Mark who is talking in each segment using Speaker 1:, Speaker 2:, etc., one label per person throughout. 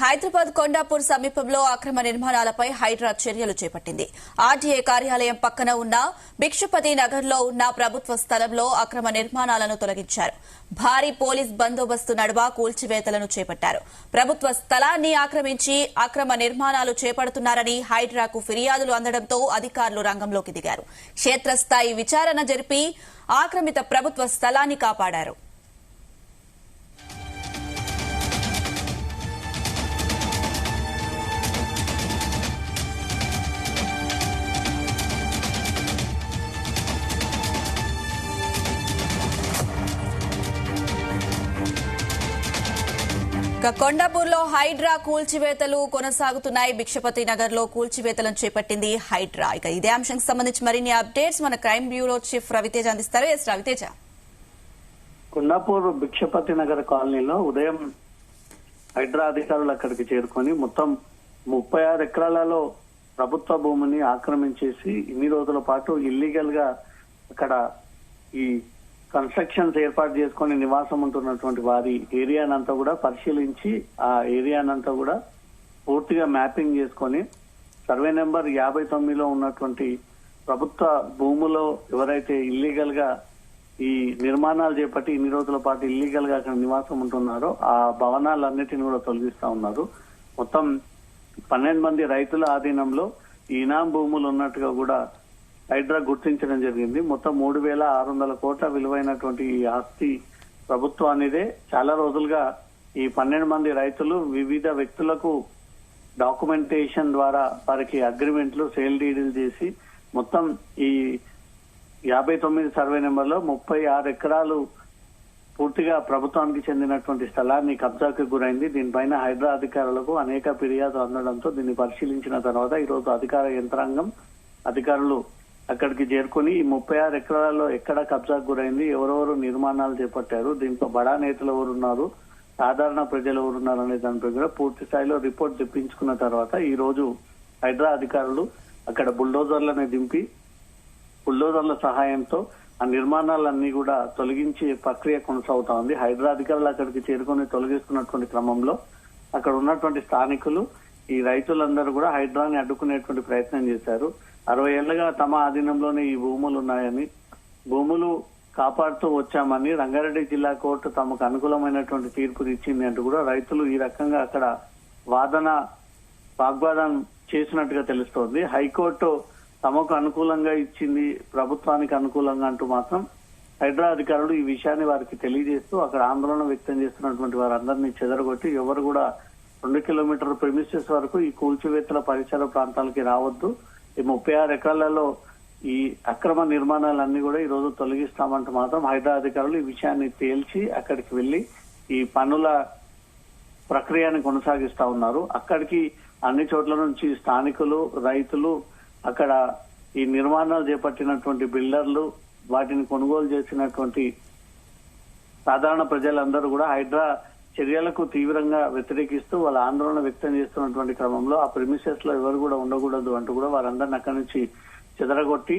Speaker 1: హైదరాబాద్ కొండాపూర్ సమీపంలో అక్రమ నిర్మాణాలపై హైడ్రా చర్యలు చేపట్టింది. ఆర్టీఏ కార్యాలయం పక్కన ఉన్న భిక్షపతి నగర్లో ఉన్న ప్రభుత్వ స్థలంలో అక్రమ నిర్మాణాలను తొలగించారు. భారీ పోలీస్ బందోబస్తు నడుమ కూల్చివేతలను చేపట్టారు. ప్రభుత్వ స్థలాన్ని ఆక్రమించి అక్రమ నిర్మాణాలు చేపడుతున్నారని హైడ్రాకు ఫిర్యాదులు అందడంతో అధికారులు రంగంలోకి దిగారు. క్షేత్రస్థాయి విచారణ జరిపి ఆక్రమిత ప్రభుత్వ స్థలాన్ని కాపాడారు. కొండాపూర్లో హైడ్రా కూల్చివేతలు కొనసాగుతున్నాయి. భిక్షపతి నగర్ లో కూల్చివేతలను చేపట్టింది హైడ్రా. ఇదే అంశానికి సంబంధించి మరిన్ని అప్డేట్స్ మన క్రైమ్ బ్యూరో చీఫ్ రవితేజ అందిస్తారు. ఎస్ రవితేజ.
Speaker 2: కొండాపూర్ భిక్షపతి నగర్ కాలనీలో ఉదయం హైడ్రా అధికారులు అక్కడికి చేరుకొని మొత్తం 36 ఎకరాలలో ప్రభుత్వ భూమిని ఆక్రమించేసి ఇన్ని రోజుల పాటు ఇల్లీగల్ గా అక్కడ ఈ కన్స్ట్రక్షన్స్ ఏర్పాటు చేసుకుని నివాసం ఉంటున్నటువంటి వారి ఏరియానంతా కూడా పరిశీలించి ఆ ఏరియానంతా కూడా పూర్తిగా మ్యాపింగ్ చేసుకొని సర్వే నెంబర్ 59లో ఉన్నటువంటి ప్రభుత్వ భూములో ఎవరైతే ఇల్లీగల్ గా ఈ నిర్మాణాలు చేపట్టి ఇన్ని రోజుల పాటు ఇల్లీగల్ గా అక్కడ నివాసం ఉంటున్నారో ఆ భవనాలన్నిటిని కూడా తొలగిస్తా ఉన్నారు. మొత్తం 12 మంది రైతుల ఆధీనంలో ఈ ఇనాం భూములు ఉన్నట్టుగా కూడా హైడ్రా గుర్తించడం జరిగింది. మొత్తం 3,600 కోట్ల విలువైనటువంటి ఈ ఆస్తి ప్రభుత్వానిదే. చాలా రోజులుగా ఈ 12 మంది రైతులు వివిధ వ్యక్తులకు డాక్యుమెంటేషన్ ద్వారా వారికి అగ్రిమెంట్లు సేల్ డీడీలు చేసి మొత్తం ఈ 59 సర్వే నెంబర్లో 36 ఎకరాలు పూర్తిగా ప్రభుత్వానికి చెందినటువంటి స్థలాన్ని కబ్జాకు గురైంది. దీనిపైన హైడ్రా అధికారులకు అనేక ఫిర్యాదు అందడంతో దీన్ని పరిశీలించిన తర్వాత ఈరోజు అధికార యంత్రాంగం అధికారులు అక్కడికి చేరుకుని ఈ 36 ఎకరాలలో ఎక్కడ కబ్జాకు గురైంది, ఎవరెవరు నిర్మాణాలు చేపట్టారు, దీంట్లో బడా నేతలు ఎవరున్నారు, సాధారణ ప్రజలు ఎవరున్నారు అనే దానిపై కూడా పూర్తి స్థాయిలో రిపోర్ట్ తెప్పించుకున్న తర్వాత ఈ రోజు హైడ్రా అధికారులు అక్కడ బుల్డోజర్లను దింపి బుల్డోజర్ల సహాయంతో ఆ నిర్మాణాలన్నీ కూడా తొలగించే ప్రక్రియ కొనసాగుతా ఉంది. హైడ్రా అధికారులు అక్కడికి చేరుకుని తొలగిస్తున్నటువంటి క్రమంలో అక్కడ ఉన్నటువంటి స్థానికులు ఈ రైతులందరూ కూడా హైడ్రాని అడ్డుకునేటువంటి ప్రయత్నం చేశారు. 60 ఏళ్లుగా తమ ఆధీనంలోనే ఈ భూములు ఉన్నాయని, భూములు కాపాడుతూ వచ్చామని రంగారెడ్డి జిల్లా కోర్టు తమకు అనుకూలమైనటువంటి తీర్పుని ఇచ్చింది అంటూ కూడా రైతులు ఈ రకంగా అక్కడ వాగ్వాదం చేసినట్టుగా తెలుస్తోంది. హైకోర్టు తమకు అనుకూలంగా ఇచ్చింది, ప్రభుత్వానికి అనుకూలంగా అంటూ మాత్రం హైడ్రా అధికారులు ఈ విషయాన్ని వారికి తెలియజేస్తూ అక్కడ ఆందోళన వ్యక్తం చేస్తున్నటువంటి వారందరినీ చెదరగొట్టి ఎవరు కూడా 2 కిలోమీటర్ల ప్రెమిసెస్ వరకు ఈ కూల్చివేతల పరిసర ప్రాంతాలకి రావద్దు, ఈ 36 ఎకరాలలో ఈ అక్రమ నిర్మాణాలన్నీ కూడా ఈ రోజు తొలగిస్తామంటూ మాత్రం హైడ్రా అధికారులు ఈ విషయాన్ని తేల్చి అక్కడికి వెళ్లి ఈ పనుల ప్రక్రియను కొనసాగిస్తా ఉన్నారు. అక్కడికి అన్ని చోట్ల నుంచి స్థానికులు, రైతులు, అక్కడ ఈ నిర్మాణాలు చేపట్టినటువంటి బిల్డర్లు, వాటిని కొనుగోలు చేసినటువంటి సాధారణ ప్రజలందరూ కూడా హైడ్రా చర్యలకు తీవ్రంగా వ్యతిరేకిస్తూ వాళ్ళ ఆందోళన వ్యక్తం చేస్తున్నటువంటి క్రమంలో ఆ ప్రిమిసెస్ లో ఎవరు కూడా ఉండకూడదు అంటూ కూడా వారందరిని అక్కడి నుంచి చెదరగొట్టి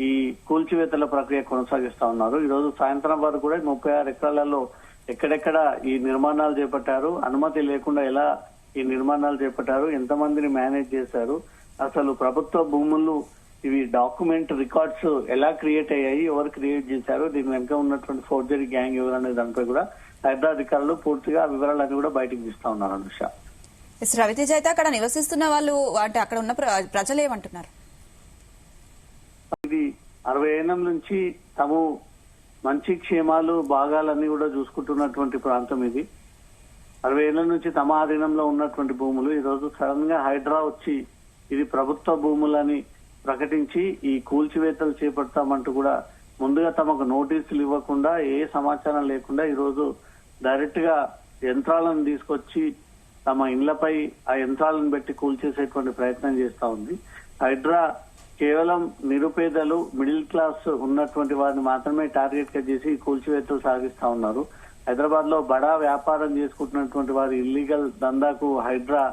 Speaker 2: ఈ కూల్చివేతల ప్రక్రియ కొనసాగిస్తా ఉన్నారు. ఈ రోజు సాయంత్రం వరకు కూడా 36 ఎకరాలలో ఎక్కడెక్కడ ఈ నిర్మాణాలు చేపట్టారు, అనుమతి లేకుండా ఎలా ఈ నిర్మాణాలు చేపట్టారు, ఎంతమందిని మేనేజ్ చేశారు, అసలు ప్రభుత్వ భూములు ఇవి డాక్యుమెంట్ రికార్డ్స్ ఎలా క్రియేట్ అయ్యాయి, ఎవరు క్రియేట్ చేశారు, దీని వెనుక ఉన్నటువంటి ఫోర్జరీ గ్యాంగ్ ఎవరు అనే దానిపై కూడా హైడ్రా అధికారులు పూర్తిగా వివరాలన్నీ కూడా బయటకు తీస్తా ఉన్నారు. అనుష.
Speaker 1: రవితేజ, అయితే అక్కడ నివసిస్తున్న వాళ్ళు అంటే అక్కడ ఉన్న ప్రజలు ఏమంటున్నారు?
Speaker 2: ఇది 60 ఏళ్ల నుంచి తాము మంచి క్షేమాలు భాగాలన్నీ కూడా చూసుకుంటున్నటువంటి ప్రాంతం ఇది. 60 ఏళ్ల నుంచి తమ ఆధీనంలో ఉన్నటువంటి భూములు ఈ రోజు సడన్ గా హైడ్రా వచ్చి ఇది ప్రభుత్వ భూములని ప్రకటించి ఈ కూల్చివేతలు చేపడతామంటూ కూడా ముందుగా తమకు నోటీసులు ఇవ్వకుండా ఏ సమాచారం లేకుండా ఈ రోజు డైరెక్ట్ గా యంత్రాలను తీసుకొచ్చి తమ ఇళ్లపై ఆ యంత్రాలను పెట్టి కూల్చేసేటువంటి ప్రయత్నం చేస్తా ఉంది. హైడ్రా కేవలం నిరుపేదలు, మిడిల్ క్లాస్ ఉన్నటువంటి వారిని మాత్రమే టార్గెట్ గా చేసి కూల్చివేతలు సాగిస్తా ఉన్నారు. హైదరాబాద్ లో బడా వ్యాపారం చేసుకుంటున్నటువంటి వారి ఇల్లీగల్ దందాకు హైడ్రా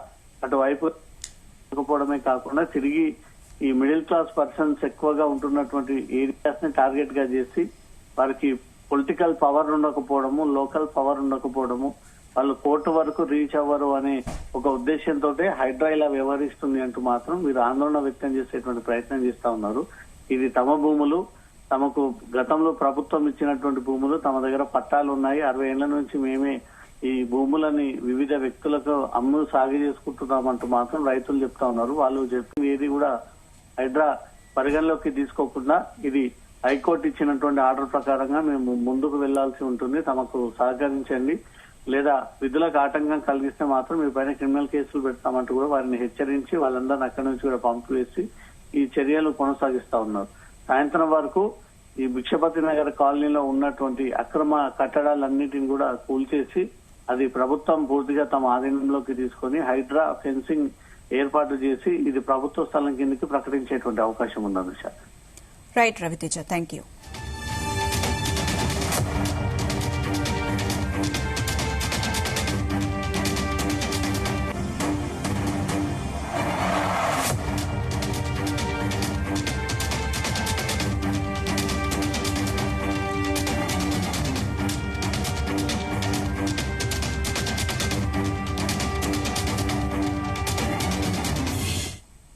Speaker 2: అటువైపు పోవడమే కాకుండా తిరిగి ఈ మిడిల్ క్లాస్ పర్సన్స్ ఎక్కువగా ఉంటున్నటువంటి ఏరియాస్ ని టార్గెట్ గా చేసి వారికి పొలిటికల్ పవర్ ఉండకపోవడము, లోకల్ పవర్ ఉండకపోవడము, వాళ్ళు కోర్టు వరకు రీచ్ అవ్వరు అనే ఒక ఉద్దేశంతో హైడ్రా ఇలా వ్యవహరిస్తుంది అంటూ మాత్రం వీరు ఆందోళన వ్యక్తం చేసేటువంటి ప్రయత్నం చేస్తా ఉన్నారు. ఇది తమ భూములు, తమకు గతంలో ప్రభుత్వం ఇచ్చినటువంటి భూములు, తమ దగ్గర పట్టాలు ఉన్నాయి, 60 ఏళ్ల నుంచి మేమే ఈ భూములని వివిధ వ్యక్తులకు సాగు చేసుకుంటున్నామంటూ మాత్రం రైతులు చెప్తా ఉన్నారు. వాళ్ళు చెప్పింది ఏది కూడా హైడ్రా పరిగణలోకి తీసుకోకుండా ఇది హైకోర్టు ఇచ్చినటువంటి ఆర్డర్ ప్రకారంగా మేము ముందుకు వెళ్లాల్సి ఉంటుంది, తమకు సహకరించండి, లేదా విధులకు ఆటంకం కలిగిస్తే మాత్రం మీ పైన క్రిమినల్ కేసులు పెడతామంటూ కూడా వారిని హెచ్చరించి వాళ్ళందరినీ అక్కడి నుంచి కూడా పంపివేసి ఈ చర్యలు కొనసాగిస్తా ఉన్నారు. సాయంత్రం వరకు ఈ భిక్షపతి నగర్ కాలనీలో ఉన్నటువంటి అక్రమ కట్టడాలన్నిటిని కూడా కూల్చేసి అది ప్రభుత్వం పూర్తిగా తమ ఆధీనంలోకి తీసుకొని హైడ్రా ఫెన్సింగ్ ఏర్పాటు చేసి ఇది ప్రభుత్వ స్థలం కిందకి ప్రకటించేటువంటి అవకాశం ఉంది Anusha.
Speaker 1: Right Raviteja, thank you.